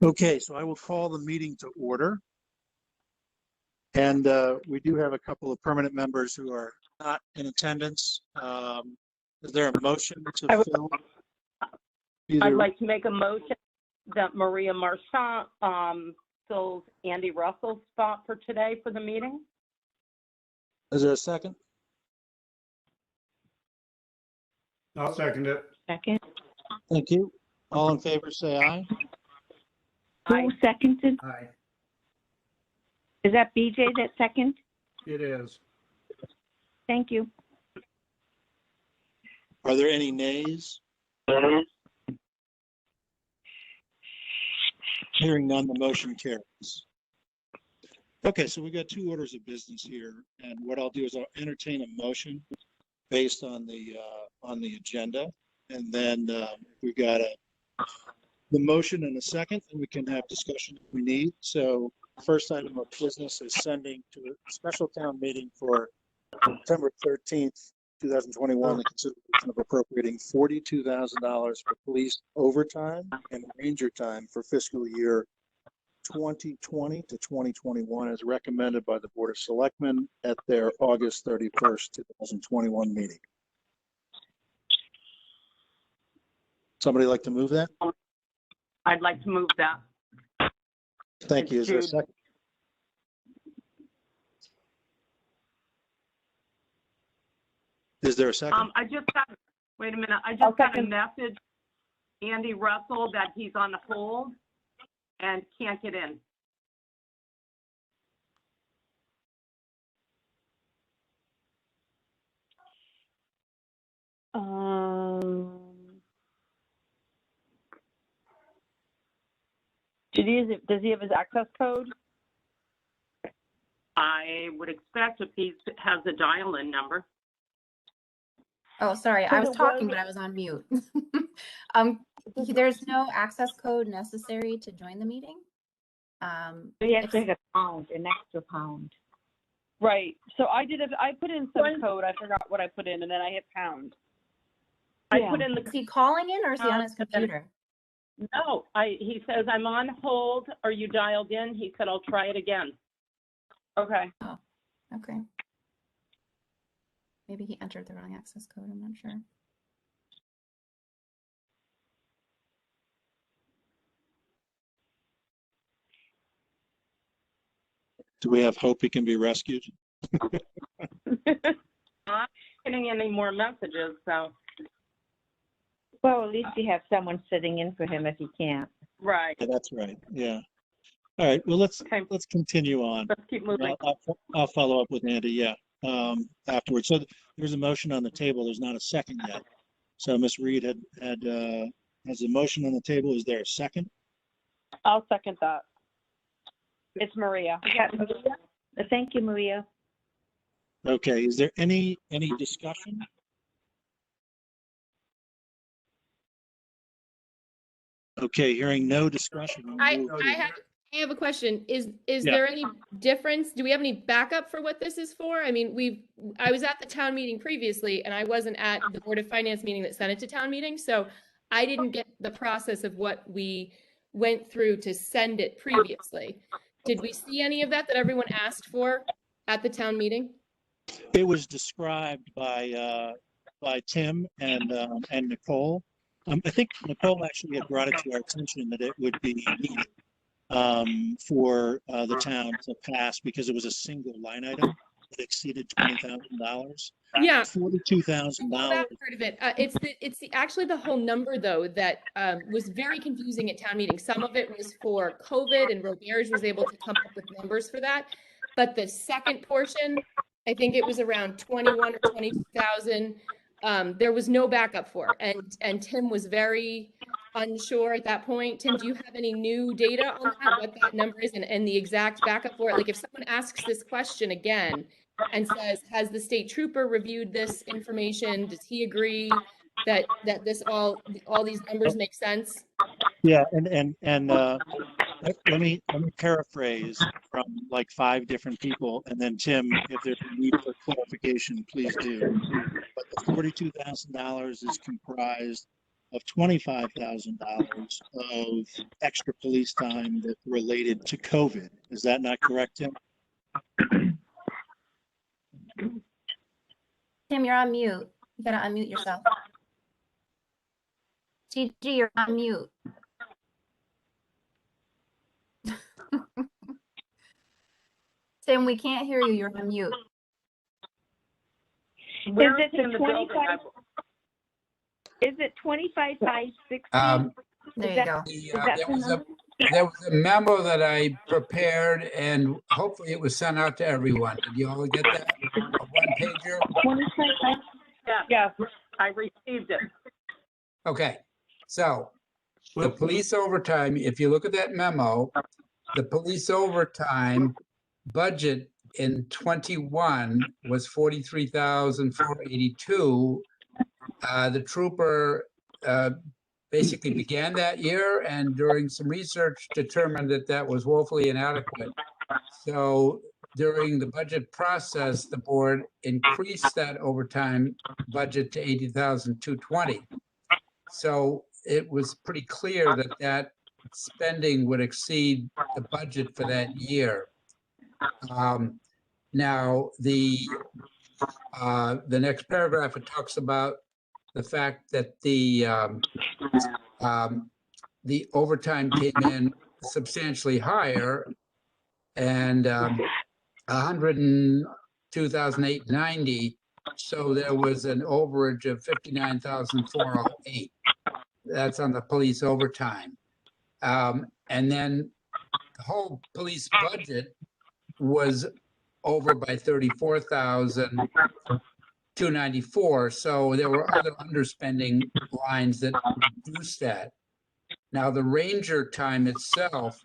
Okay, so I will call the meeting to order. And we do have a couple of permanent members who are not in attendance. Is there a motion to fill? I'd like to make a motion that Maria Marchant fills Andy Russell's spot for today for the meeting. Is there a second? I'll second it. Second. Thank you. All in favor, say aye. Who seconded? Aye. Is that BJ that second? It is. Thank you. Are there any nays? Hearing none, the motion carries. Okay, so we got two orders of business here, and what I'll do is I'll entertain a motion based on the agenda, and then we got the motion in a second, and we can have discussion if we need. So first item of business is sending to a special town meeting for September 13th, 2021, the consideration of appropriating $42,000 for police overtime and ranger time for fiscal year 2020 to 2021 as recommended by the Board of Selectmen at their August 31st, 2021 meeting. Somebody like to move that? I'd like to move that. Thank you. Is there a second? Is there a second? I just got, wait a minute, I just got a message, Andy Russell, that he's on hold and can't get in. Does he have his access code? I would expect if he has a dial-in number. Oh, sorry. I was talking, but I was on mute. There's no access code necessary to join the meeting. He has to hit a pound, an extra pound. Right. So I put in some code. I forgot what I put in, and then I hit pound. Yeah. I put in the. Is he calling in or is he on his computer? No, he says, I'm on hold. Are you dialed in? He said, I'll try it again. Okay. Oh, okay. Maybe he entered the wrong access code. I'm not sure. Do we have hope he can be rescued? Not getting any more messages, so. Well, at least you have someone sitting in for him if he can't. Right. Yeah, that's right. Yeah. All right. Well, let's continue on. Let's keep moving. I'll follow up with Andy. Yeah. Afterwards. So there's a motion on the table. There's not a second yet. So Ms. Reed has a motion on the table. Is there a second? I'll second that. It's Maria. Thank you, Maria. Okay. Is there any discussion? Okay. Hearing no discussion. I have a question. Is there any difference? Do we have any backup for what this is for? I mean, I was at the town meeting previously, and I wasn't at the Board of Finance meeting that sent it to town meeting, so I didn't get the process of what we went through to send it previously. Did we see any of that everyone asked for at the town meeting? It was described by Tim and Nicole. I think Nicole actually had brought it to our attention that it would be needed for the town to pass because it was a single line item that exceeded $20,000. Yeah, $42,000. That part of it. It's actually the whole number though that was very confusing at town meeting. Some of it was for COVID, and Roberge was able to come up with numbers for that. But the second portion, I think it was around 21 or 22,000. There was no backup for, and Tim was very unsure at that point. Tim, do you have any new data on that, what that number is and the exact backup for it? Like if someone asks this question again and says, has the state trooper reviewed this information? Does he agree that this all these numbers make sense? Yeah, and let me paraphrase from like 5 different people, and then Tim, if there's a need for clarification, please do. But the $42,000 is comprised of $25,000 of extra police time that related to COVID. Is that not correct, Tim? Tim, you're on mute. You gotta unmute yourself. TG, you're on mute. Tim, we can't hear you. You're on mute. Where Is it in the the building? 25? Is it 25 by 60? There you that- go. that There the was number? there was a memo that I prepared, and hopefully it was sent out to everyone. Did you all get that? A one-pager? 25 by, Yes, I received it. Okay, so the police overtime, if you look at that memo, the police overtime budget in 21 was 43,482. The trooper basically began that year and during some research determined that that was woefully inadequate. So during the budget process, the board increased that overtime budget to 80,220. So it was pretty clear that that spending would exceed the budget for that year. Now, the next paragraph, it talks about the fact that the overtime came in substantially higher, and 102,890. So there was an overage of 59,408. That's on the police overtime. And then the whole police budget was over by 34,294. So there were other underspending lines that reduced that. Now, the ranger time itself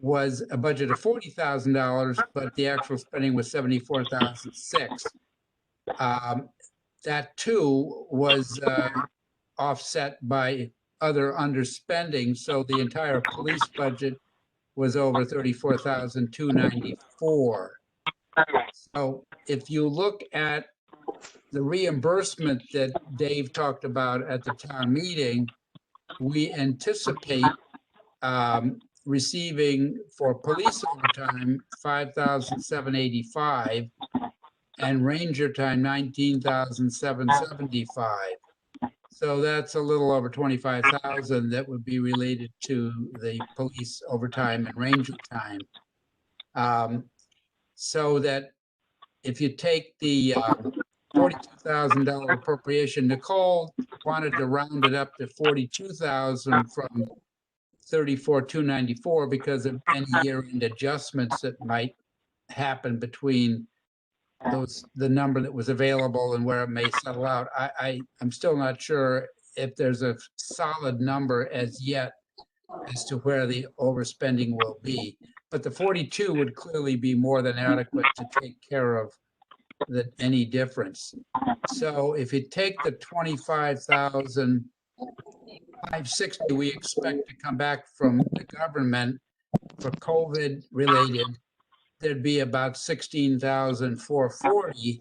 was a budget of $40,000, but the actual spending was $74,006. That too was offset by other underspending. So the entire police budget was over 34,294. So if you look at the reimbursement that Dave talked about at the town meeting, we anticipate receiving for police overtime 5,785 and ranger time 19,775. So that's a little over 25,000 that would be related to the police overtime and ranger time. So that if you take the $42,000 appropriation, Nicole wanted to round it up to 42,000 from 34,294 because of any year-end adjustments that might happen between the number that was available and where it may settle out. I'm still not sure if there's a solid number as yet as to where the overspending will be. But the 42 would clearly be more than adequate to take care of any difference. So if you take the 25,560 we expect to come back from the government for COVID related, there'd be about 16,440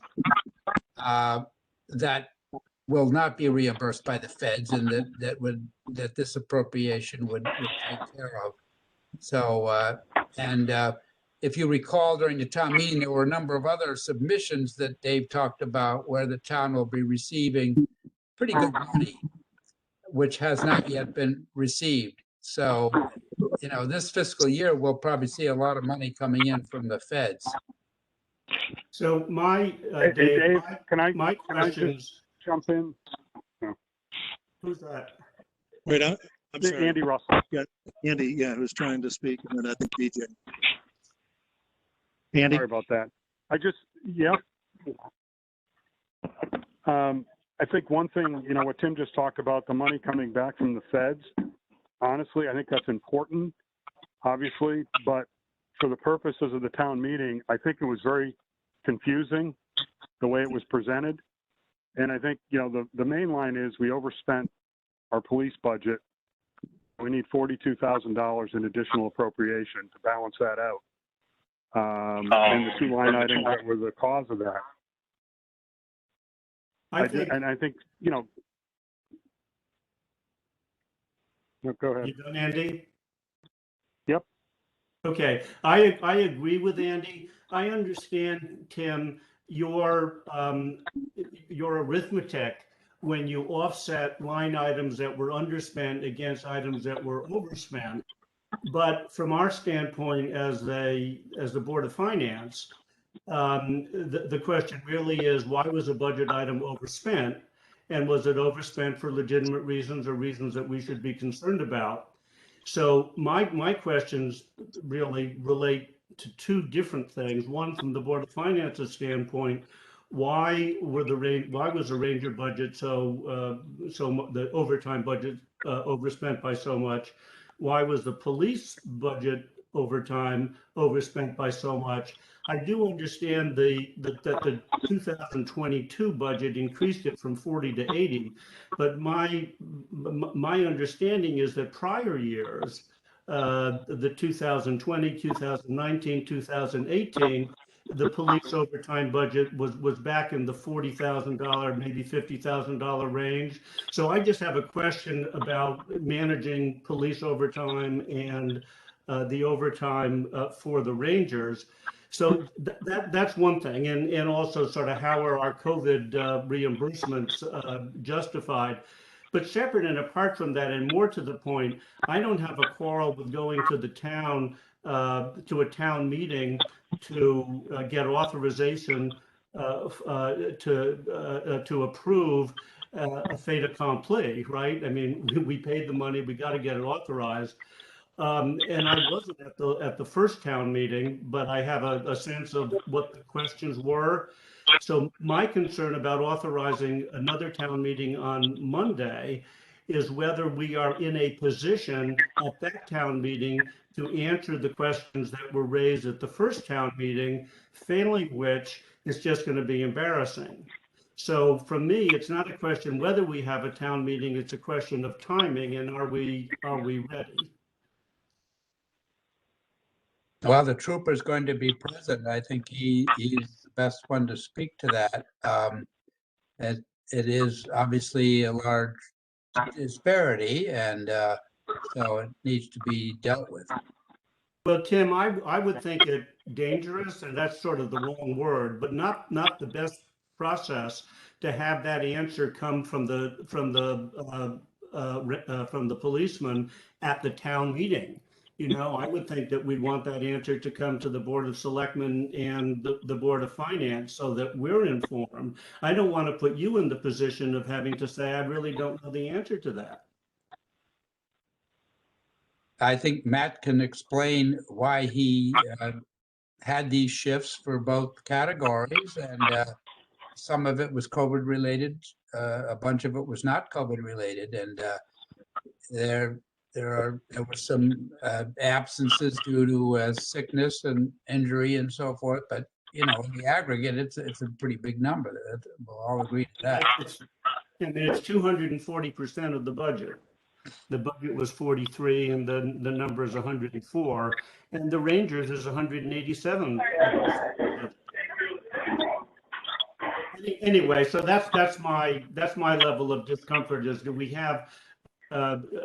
that will not be reimbursed by the feds, and that this appropriation would take care of. So if you recall, during the town meeting, there were a number of other submissions that Dave talked about where the town will be receiving pretty good money, which has not yet been received. So, you know, this fiscal year, we'll probably see a lot of money coming in from the feds. So my, Hey, Dave, Dave, my can I question just is, jump in? who's that? Wait, I'm sorry. Andy Russell. Andy, yeah, who's trying to speak, and then I think BJ. Andy? Sorry about that. I think one thing, you know, what Tim just talked about, the money coming back from the feds, honestly, I think that's important, obviously, but for the purposes of the town meeting, I think it was very confusing the way it was presented. And I think, you know, the main line is we overspent our police budget. We need $42,000 in additional appropriation to balance that out. And the two line items that were the cause of that. I think, I think, you know, No, go ahead. You done, Andy? Yep. Okay, I agree with Andy. I understand, Tim, your arithmetic when you offset line items that were underspent against items that were overspent. But from our standpoint as the Board of Finance, the question really is, why was a budget item overspent? And was it overspent for legitimate reasons or reasons that we should be concerned about? So my questions really relate to two different things. One, from the Board of Finance's standpoint, why was the Ranger budget the overtime budget overspent by so much? Why was the police budget overtime overspent by so much? I do understand that the 2022 budget increased it from 40 to 80, but my understanding is that prior years, the 2020, 2019, 2018, the police overtime budget was back in the $40,000, maybe $50,000 range. So I just have a question about managing police overtime and the overtime for the Rangers. So that's one thing, and also sort of how are our COVID reimbursements justified. But separate and apart from that, and more to the point, I don't have a quarrel with going to the town, to a town meeting to get authorization to approve a fait accompli, right? I mean, we paid the money, we got to get it authorized. And I wasn't at the first town meeting, but I have a sense of what the questions were. So my concern about authorizing another town meeting on Monday is whether we are in a position at that town meeting to answer the questions that were raised at the first town meeting, failing which is just going to be embarrassing. So for me, it's not a question whether we have a town meeting, it's a question of timing, and are we ready? Well, the trooper's going to be present. I think he's the best one to speak to that. It is obviously a large disparity, and so it needs to be dealt with. Well, Tim, I would think it dangerous, and that's sort of the wrong word, but not the best process to have that answer come from the policeman at the town meeting. You know, I would think that we'd want that answer to come to the Board of Selectmen and the Board of Finance so that we're informed. I don't want to put you in the position of having to say, I really don't know the answer to that. I think Matt can explain why he had these shifts for both categories, and some of it was COVID related, a bunch of it was not COVID related, and there were some absences due to sickness and injury and so forth. But you know, in the aggregate, it's a pretty big number. We'll all agree to that. And it's 240% of the budget. The budget was 43, and the number is 104, and the Rangers is 187. Anyway, so that's my level of discomfort. Is that we have,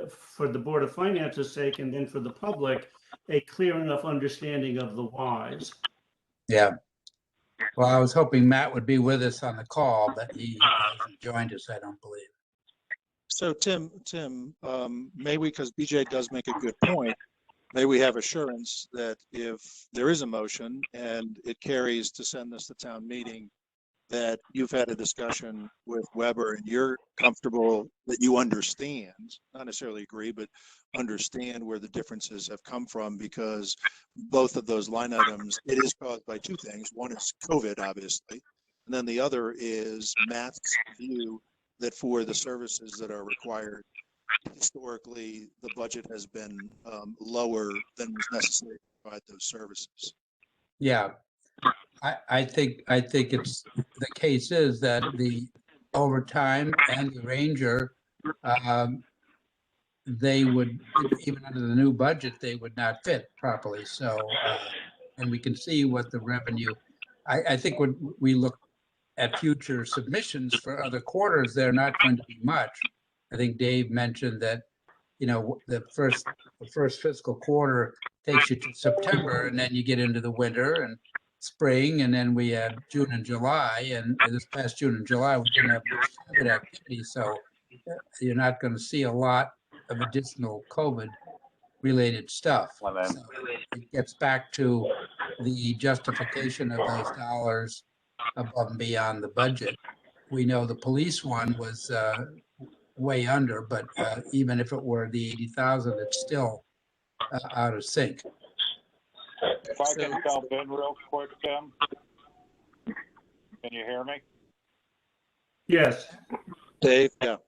for the Board of Finance's sake, and then for the public, a clear enough understanding of the whys. Yeah. Well, I was hoping Matt would be with us on the call, but he hasn't joined us, I don't believe. So Tim, may we, because BJ does make a good point, may we have assurance that if there is a motion and it carries to send this to town meeting, that you've had a discussion with Weber and you're comfortable that you understand, not necessarily agree, but understand where the differences have come from, because both of those line items, it is caused by two things. One is COVID, obviously, and then the other is Matt's view that for the services that are required, historically, the budget has been lower than was necessary to provide those services. Yeah, I think it's the case is that the overtime and the Ranger, they would, even under the new budget, they would not fit properly. So, and we can see what the revenue, I think when we look at future submissions for other quarters, they're not going to be much. I think Dave mentioned that the first fiscal quarter takes you to September, and then you get into the winter and spring, and then we have June and July, and this past June and July, we didn't have much COVID activity, so you're not going to see a lot of additional COVID-related stuff. So it gets back to the justification of those dollars above and beyond the budget. We know the police one was way under, but even if it were the 80,000, it's still out of sync. If I can jump in real quick, Tim, can you hear me? Yes. Dave, yeah.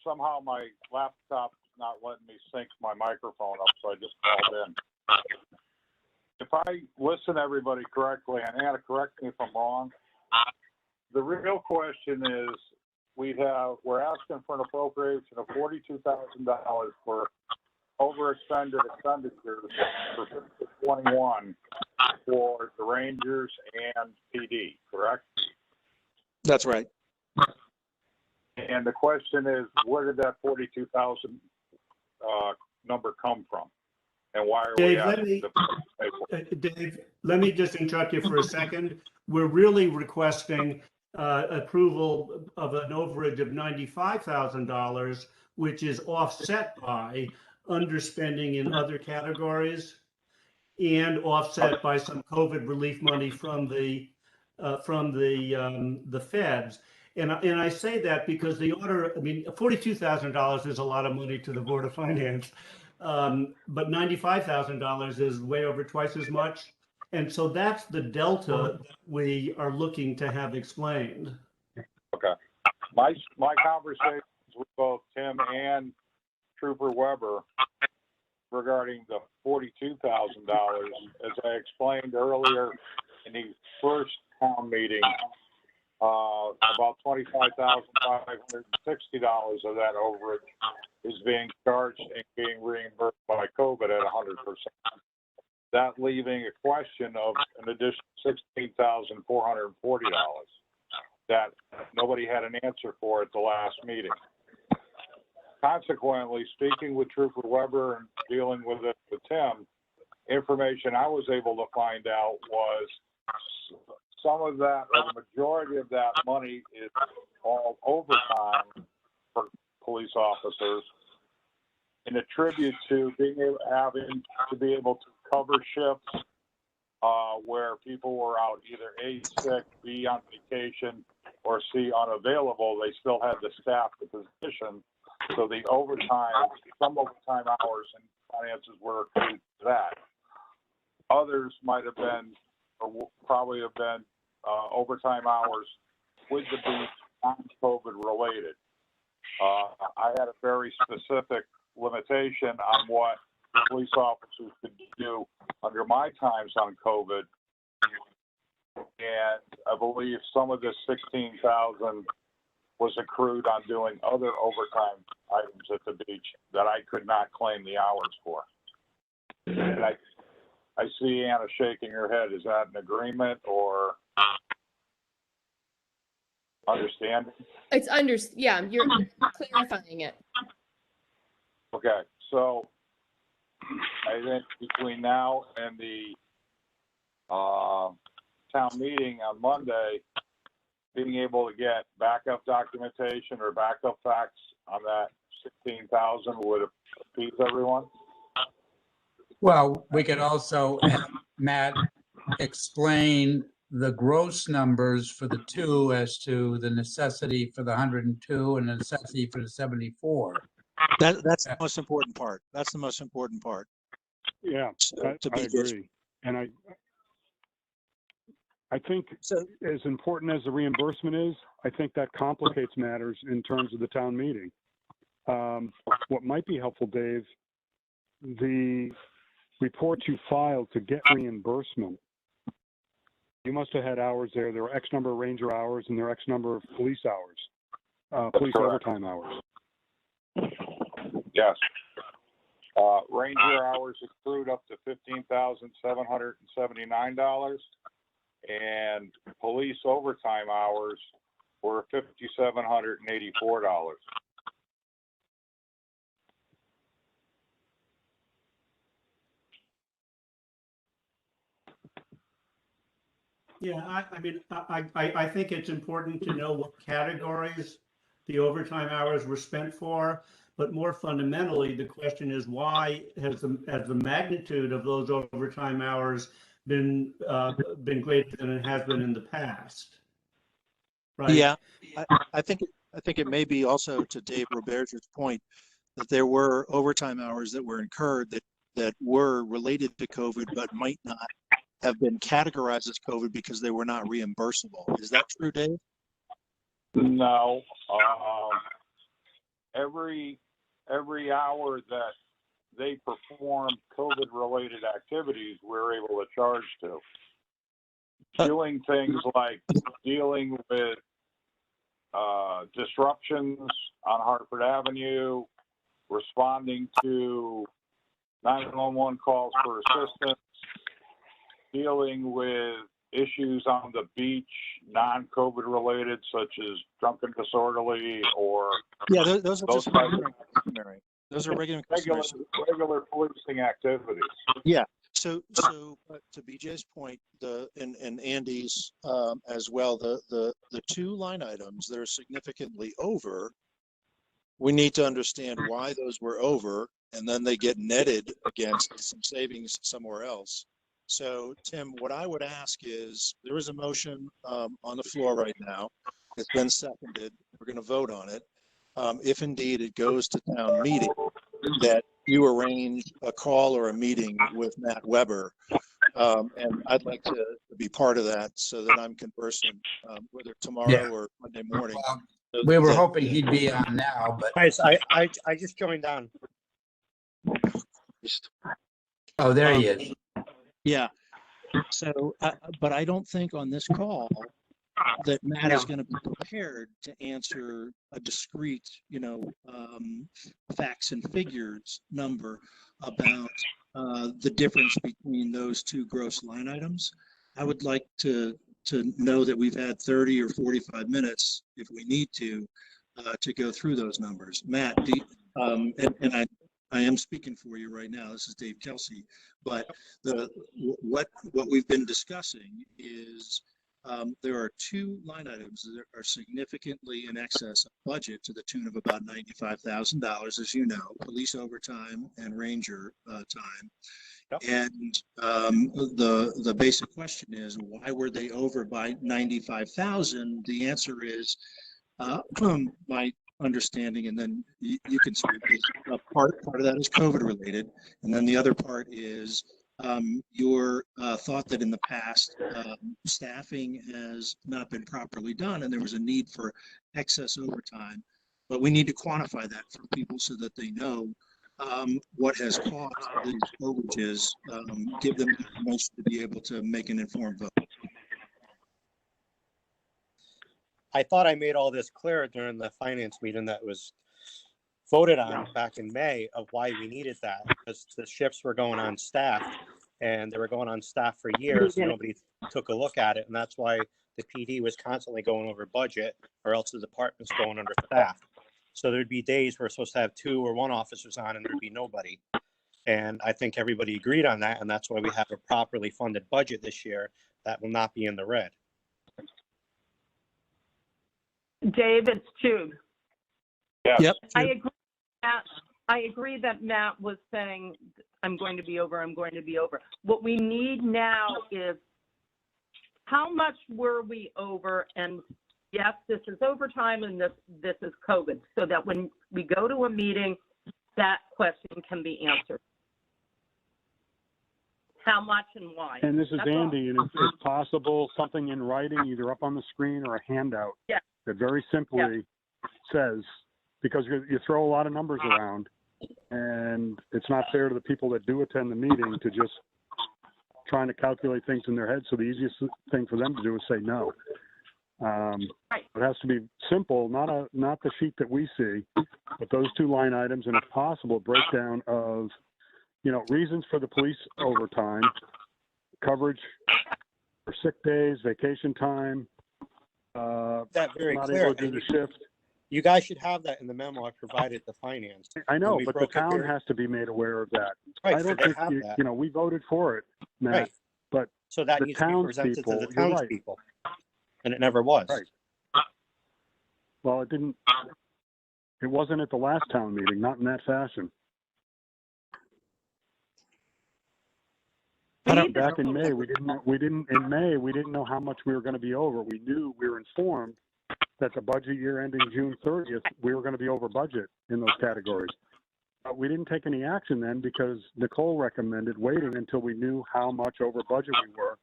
Somehow my laptop's not letting me sync my microphone up, so I just called in. If I listen to everybody correctly, and Anna, correct me if I'm wrong, the real question is we're asking for an appropriation of $42,000 for overextended expenditures for fiscal 21 for the Rangers and PD, correct? That's right. And the question is, where did that 42,000 number come from? And why are Dave, Dave, let me just interrupt you for a second. We're really requesting approval of an overage of $95,000, which is offset by underspending in other categories and offset by some COVID relief money from the feds. And I say that because the order, I mean, $42,000 is a lot of money to the Board of Finance, but $95,000 is way over twice as much. And so that's the delta that we are looking to have explained. Okay. My conversations with both Tim and Trooper Weber regarding the $42,000, as I explained earlier in the first town meeting, about $25,560 of that overage is being charged and being reimbursed by COVID at 100%. That leaving a question of an additional $16,440 that nobody had an answer for at the last meeting. Consequently, speaking with Trooper Weber and dealing with it with Tim, information I was able to find out was some of that, or the majority of that money is all overtime for police officers, in a tribute to having to be able to cover shifts where people were out either A, sick, B, on vacation, or C, unavailable. They still had to staff the position. So the overtime, some overtime hours and finances were accrued to that. Others might have been, or probably have been, overtime hours with the beat non-COVID related. I had a very specific limitation on what police officers could do under my times on COVID. And I believe some of this 16,000 was accrued on doing other overtime items at the beach that I could not claim the hours for. And I see Anna shaking her head. Is that an agreement or understanding? It's yeah, you're clarifying it. Okay, so I think between now and the town meeting on Monday, being able to get backup documentation or backup facts on that 16,000 would appease everyone. Well, we could also have Matt explain the gross numbers for the two as to the necessity for the 102 and the necessity for the 74. That's the most important part. That's the most important part. Yeah, So, I agree. And I think as important as the reimbursement is, I think that complicates matters in terms of the town meeting. What might be helpful, Dave, the report you filed to get reimbursement, you must have had hours there. There were X number of ranger hours and there are X number of police hours, police overtime hours. Yes. Ranger hours accrued up to $15,779, and police overtime hours were $5,784. Yeah, I mean, I think it's important to know what categories the overtime hours were spent for. But more fundamentally, the question is why has the magnitude of those overtime hours been greater than it has been in the past? Right? Yeah, I think it may be also to Dave Roberge's point that there were overtime hours that were incurred that were related to COVID, but might not have been categorized as COVID because they were not reimbursable. Is that true, Dave? No. Every hour that they performed COVID-related activities, we're able to charge to. Doing things like dealing with disruptions on Hartford Avenue, responding to 911 calls for assistance, dealing with issues on the beach, non-COVID related, such as drunken disorderly or Yeah, those are those just types regular and customary. Those are regular and regular, customary. regular policing activities. Yeah. So to BJ's point, and Andy's as well, the two line items that are significantly over, we need to understand why those were over, and then they get netted against some savings somewhere else. So Tim, what I would ask is, there is a motion on the floor right now. It's been seconded. We're going to vote on it. If indeed it goes to town meeting, that you arrange a call or a meeting with Matt Weber. And I'd like to be part of that so that I'm conversant, whether tomorrow Yeah. or Monday morning. We were hoping he'd be on now, but, Guys, I just joined on. oh, there he is. Yeah. So, but I don't think on this call that Matt is going to be prepared to answer a discrete, facts and figures number about the difference between those two gross line items. I would like to know that we've had 30 or 45 minutes, if we need to go through those numbers. Matt, and I am speaking for you right now. This is Dave Kelsey, but what we've been discussing is there are two line items that are significantly in excess of budget to the tune of about $95,000, as you know, police overtime and ranger time. Yep. And the basic question is, why were they over by 95,000? The answer is my understanding, and then you can speak. Part of that is COVID related, and then the other part is your thought that in the past staffing has not been properly done, and there was a need for excess overtime. But we need to quantify that for people so that they know what has caused these overages. Give them information to be able to make an informed vote. I thought I made all this clear during the finance meeting that was voted on back in May of why we needed that, because the shifts were going on staff, and they were going on staff for years. Nobody took a look at it, and that's why the PD was constantly going over budget, or else the department's going under staff. So there'd be days where we're supposed to have 2 or 1 officers on, and there'd be nobody. And I think everybody agreed on that, and that's why we have a properly funded budget this year that will not be in the red. Dave, it's Jude. Yes. Yep. I agree that Matt was saying, I'm going to be over. What we need now is, how much were we over? And yes, this is overtime and this is COVID, so that when we go to a meeting, that question can be answered. How much and why? And this is That's Andy, all. and if possible, something in writing, either up on the screen or a handout. Yeah. That very simply says, because you throw a lot of numbers around, and it's not fair to the people that do attend the meeting to just trying to calculate things in their head. So the easiest thing for them to do is say no. Right. It has to be simple, not the sheet that we see, but those two line items, and if possible, breakdown of, reasons for the police overtime, coverage for sick days, vacation time. That very not clear. able to do the shift. You guys should have that in the memo I provided to finance. I know, we but the broke it town here. has to be made aware of that. Right, I so don't they think have that. we voted for it, Matt. Right. But So that the needs to be presented to the townspeople, you're right. townspeople. And it never was. Right. Well, it wasn't at the last town meeting, not in that fashion. I don't- Back in May, we didn't know how much we were going to be over. We were informed that the budget year ending June 30th, we were going to be over budget in those categories. But we didn't take any action then because Nicole recommended waiting until we knew how much over budget we were.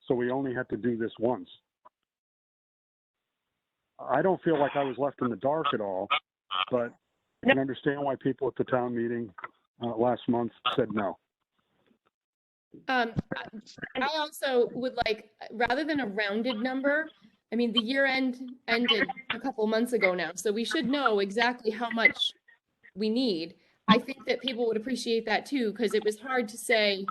So we only had to do this once. I don't feel like I was left in the dark at all, but I can understand why people at the town meeting last month said no. I also would like, rather than a rounded number, I mean, the year end ended a couple months ago now, so we should know exactly how much we need. I think that people would appreciate that too, because it was hard to say,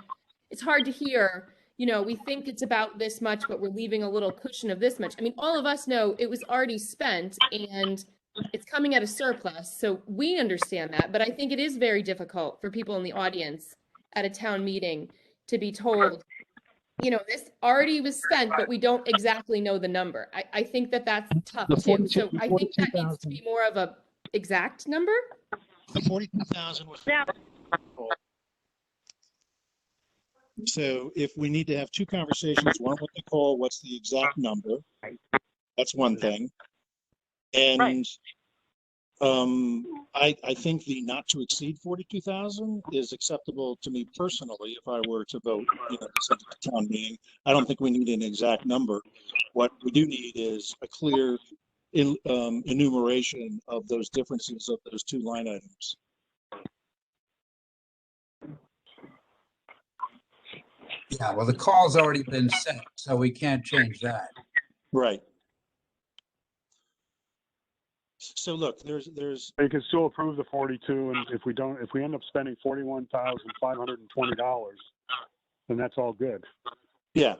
it's hard to hear, we think it's about this much, but we're leaving a little cushion of this much. I mean, all of us know it was already spent and it's coming at a surplus, so we understand that, but I think it is very difficult for people in the audience at a town meeting to be told, this already was spent, but we don't exactly know the number. I think that that's tough too. So I think that needs to be more of a exact number. The 42,000 was. So if we need to have two conversations, one with Nicole, what's the exact number? That's one thing. And I think the not to exceed 42,000 is acceptable to me personally if I were to vote, to send it to town meeting. I don't think we need an exact number. What we do need is a clear enumeration of those differences of those two line items. Yeah, well, the call's already been set, so we can't change that. Right. So look, there's. You can still approve the 42, and if we end up spending $41,520, then that's all good. Yeah.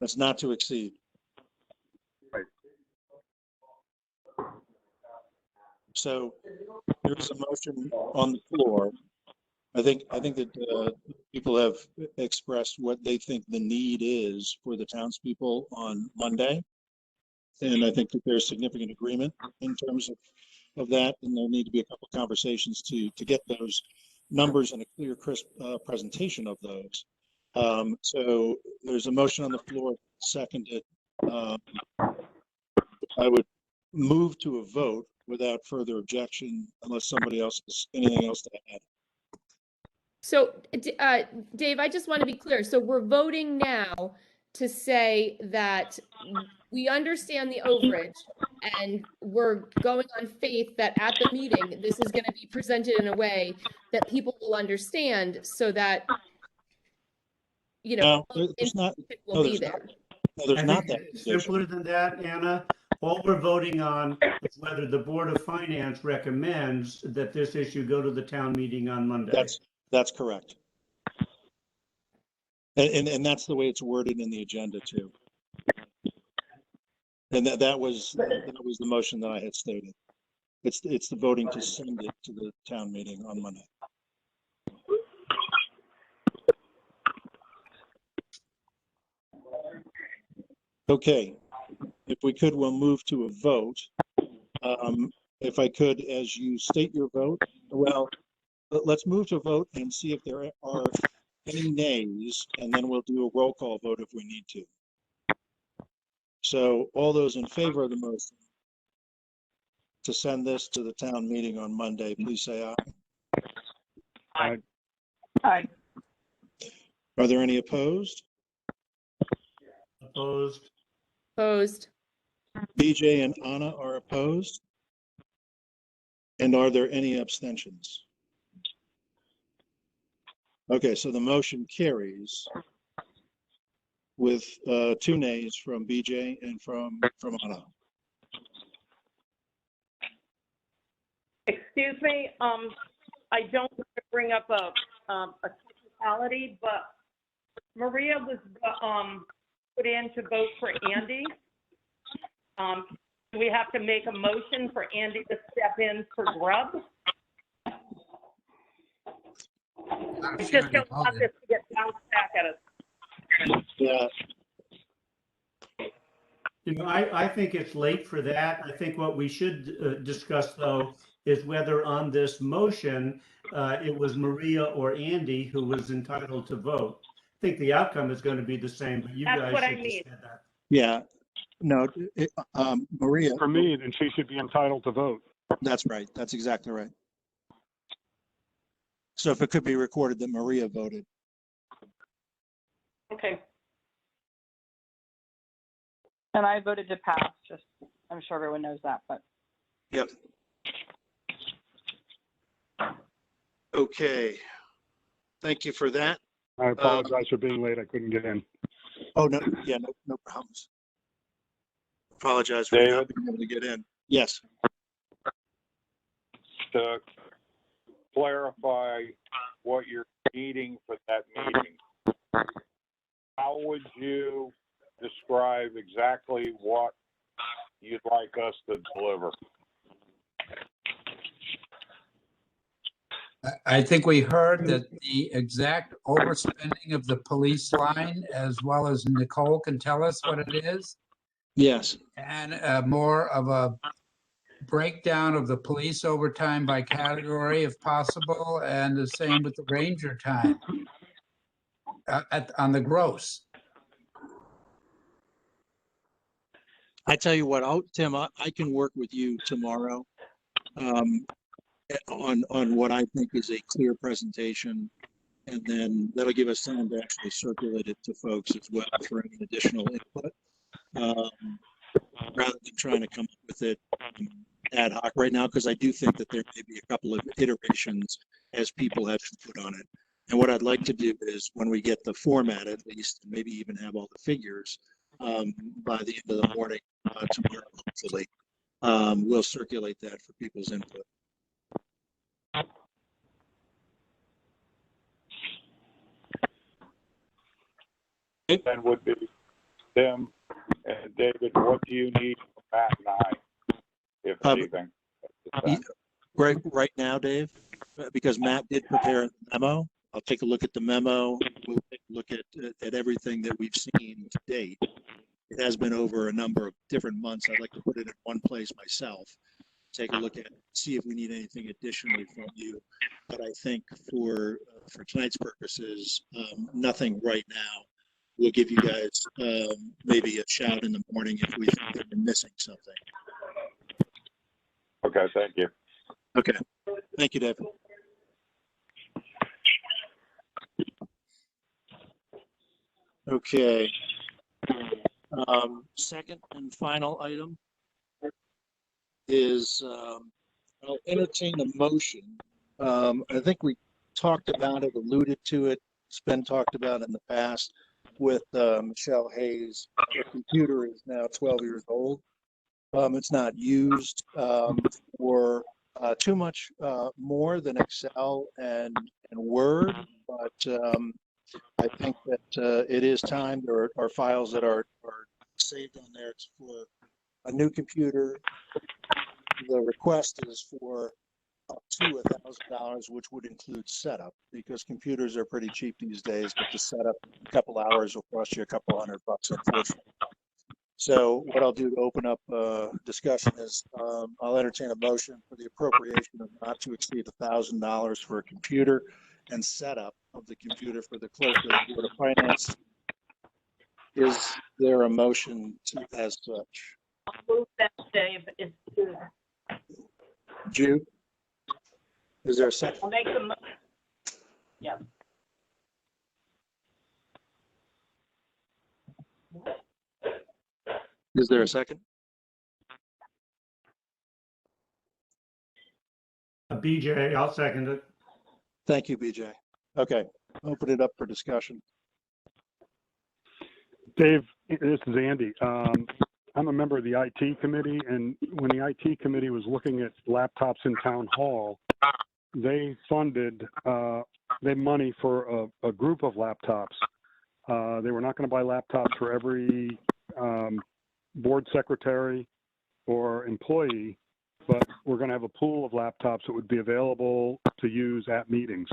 That's not to exceed. Right. So there is a motion on the floor. I think that people have expressed what they think the need is for the townspeople on Monday. And I think that there's significant agreement in terms of that. And there'll need to be a couple of conversations to get those numbers and a clear, crisp presentation of those. So there's a motion on the floor, seconded. I would move to a vote without further objection unless somebody else has anything else to add. So, Dave, I just want to be clear. So we're voting now to say that we understand the overage and we're going on faith that at the meeting, this is going to be presented in a way that people will understand so that, No, there's not. will be there. No, there's I not think that. it's simpler than that, Anna. All we're voting on is whether the Board of Finance recommends that this issue go to the town meeting on Monday. That's correct. And that's the way it's worded in the agenda too. And that was the motion that I had stated. It's the voting to send it to the town meeting on Monday. Okay, if we could, we'll move to a vote. If I could, as you state your vote, well, let's move to a vote and see if there are any nays, and then we'll do a roll call vote if we need to. So all those in favor of the motion to send this to the town meeting on Monday, please say aye. Aye. Aye. Are there any opposed? Opposed? Opposed. BJ and Anna are opposed. And are there any abstentions? Okay, so the motion carries with 2 nays from BJ and from Anna. Excuse me, I don't want to bring up a technicality, but Maria was put in to vote for Andy. We have to make a motion for Andy to step in for Grubb. I just don't want this to get bounced back at us. Yeah, You know, I think it's late for that. I think what we should discuss, though, is whether on this motion, it was Maria or Andy who was entitled to vote. I think the outcome is going to be the same, but you That's guys what I should mean. decide that. yeah. No, Maria, For me, then she should be entitled to vote. that's right. That's exactly right. So if it could be recorded that Maria voted. Okay. And I voted to pass, just, I'm sure everyone knows that, but. Yep. Okay. Thank you for that. I apologize for being late. I couldn't get in. Oh, no, yeah, no problems. Apologize for not being able to get in. Yes. To clarify what you're needing for that meeting, how would you describe exactly what you'd like us to deliver? I think we heard that the exact overspending of the police line, as well as Nicole can tell us what it is, Yes. and more of a breakdown of the police overtime by category if possible, and the same with the ranger time on the gross. I tell you what, Tim, I can work with you tomorrow on what I think is a clear presentation. And then that'll give us time to actually circulate it to folks as well for any additional input. Rather than trying to come up with it ad hoc right now, because I do think that there may be a couple of iterations as people have input on it. And what I'd like to do is when we get the format, at least, maybe even have all the figures by the end of the morning tomorrow, hopefully, we'll circulate that for people's input. Then would be Tim and David, what do you need from Matt and I, if anything? Right now, Dave, because Matt did prepare a memo. I'll take a look at the memo. We'll take a look at everything that we've seen to date. It has been over a number of different months. I'd like to put it in one place myself. Take a look at it, see if we need anything additionally from you. But I think for tonight's purposes, nothing right now. We'll give you guys maybe a shout in the morning if we think that we're missing something. Okay, thank you. Okay, thank you, Dave. Okay. Second and final item is I'll entertain a motion. I think we talked about it, alluded to it. It's been talked about in the past with Michelle Hayes. Her computer is now 12 years old. It's not used for too much more than Excel and Word, but I think that it is time. There are files that are saved on there. It's for a new computer. The request is for up to $1,000, which would include setup, because computers are pretty cheap these days, but the setup, a couple hours will cost you a couple $100, unfortunately. So what I'll do to open up discussion is I'll entertain a motion for the appropriation of not to exceed $1,000 for a computer and setup of the computer for the clerk of the Board of Finance. Is there a motion to as such? I'll move that, Dave. Jude? Is there a second? I'll make the yeah. Is there a second? BJ, I'll second it. Thank you, BJ. Okay, open it up for discussion. Dave, this is Andy. I'm a member of the IT committee, and when the IT committee was looking at laptops in town hall, they funded money for a group of laptops. They were not going to buy laptops for every board secretary or employee, but we're going to have a pool of laptops that would be available to use at meetings.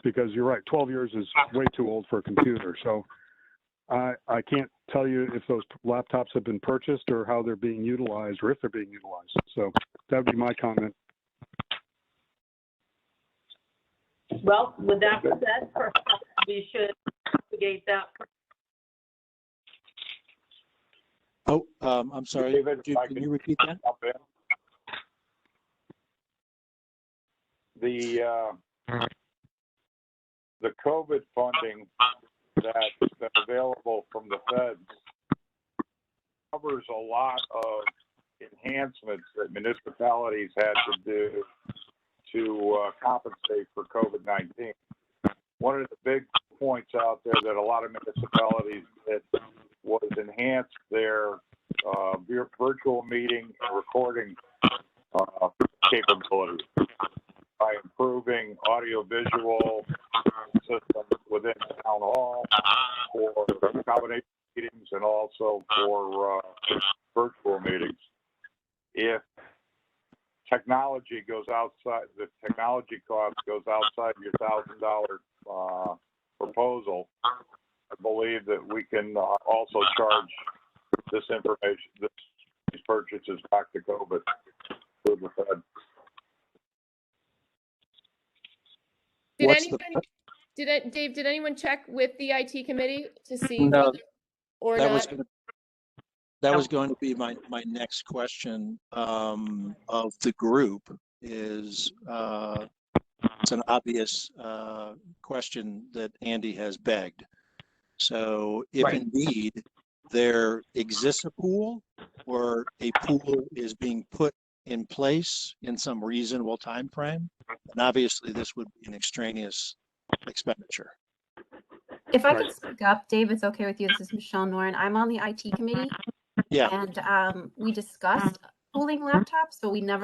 because you're right, 12 years is way too old for a computer. So I can't tell you if those laptops have been purchased or how they're being utilized or if they're being utilized. So that would be my comment. Well, with that said, perhaps we should investigate that. Oh, I'm sorry. David, if I Can could you repeat that? jump in. The COVID funding that's been available from the feds covers a lot of enhancements that municipalities had to do to compensate for COVID-19. One of the big points out there that a lot of municipalities did was enhance their virtual meeting and recording capabilities by improving audio-visual systems within town hall for combination meetings and also for virtual meetings. If technology goes outside, the technology cost goes outside your $1,000 proposal, I believe that we can also charge this information, these purchases back to COVID through the Fed. Dave, did anyone check with the IT committee to see No, whether or that not? was going to be my next question of the group is it's an obvious question that Andy has begged. So if indeed there exists a pool or a pool is being put in place in some reasonable time frame, and obviously this would be an extraneous expenditure. If I could speak up, Dave, it's okay with you. This is Michelle Noren. I'm on the IT committee. Yeah. And we discussed pooling laptops, but we have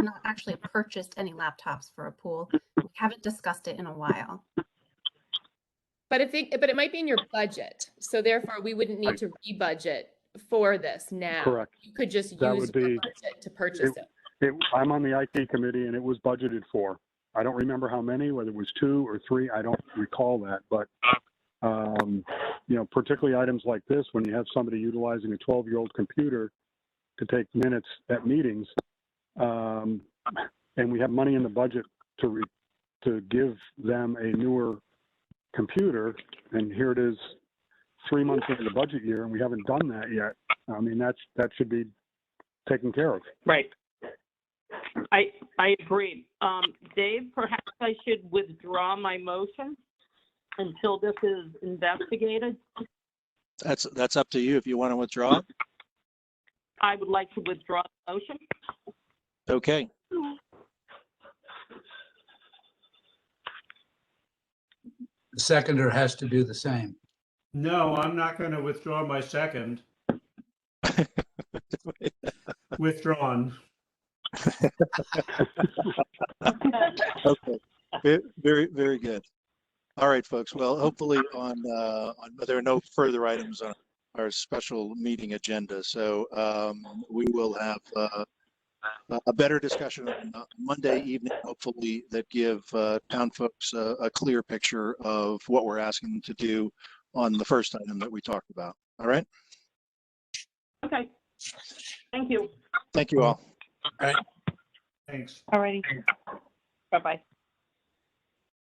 not actually purchased any laptops for a pool. We haven't discussed it in a while. But it might be in your budget, so therefore we wouldn't need to re-budget for this now. Correct. You could just That use would your be- budget to purchase it. I'm on the IT committee and it was budgeted for. I don't remember how many, whether it was 2 or 3. I don't recall that, but particularly items like this, when you have somebody utilizing a 12-year-old computer to take minutes at meetings, and we have money in the budget to give them a newer computer, and here it is 3 months into the budget year, and we haven't done that yet. I mean, that should be taken care of. Right. I agree. Dave, perhaps I should withdraw my motion until this is investigated. That's up to you if you want to withdraw it. I would like to withdraw the motion. Okay. The seconder has to do the same. No, I'm not going to withdraw my second. Withdrawn. Okay. Very, very good. All right, folks. Well, hopefully there are no further items on our special meeting agenda. So we will have a better discussion on Monday evening, hopefully, that give town folks a clear picture of what we're asking them to do on the first item that we talked about. All right. Okay. Thank you. Thank you all. All right. Thanks. All righty. Bye-bye.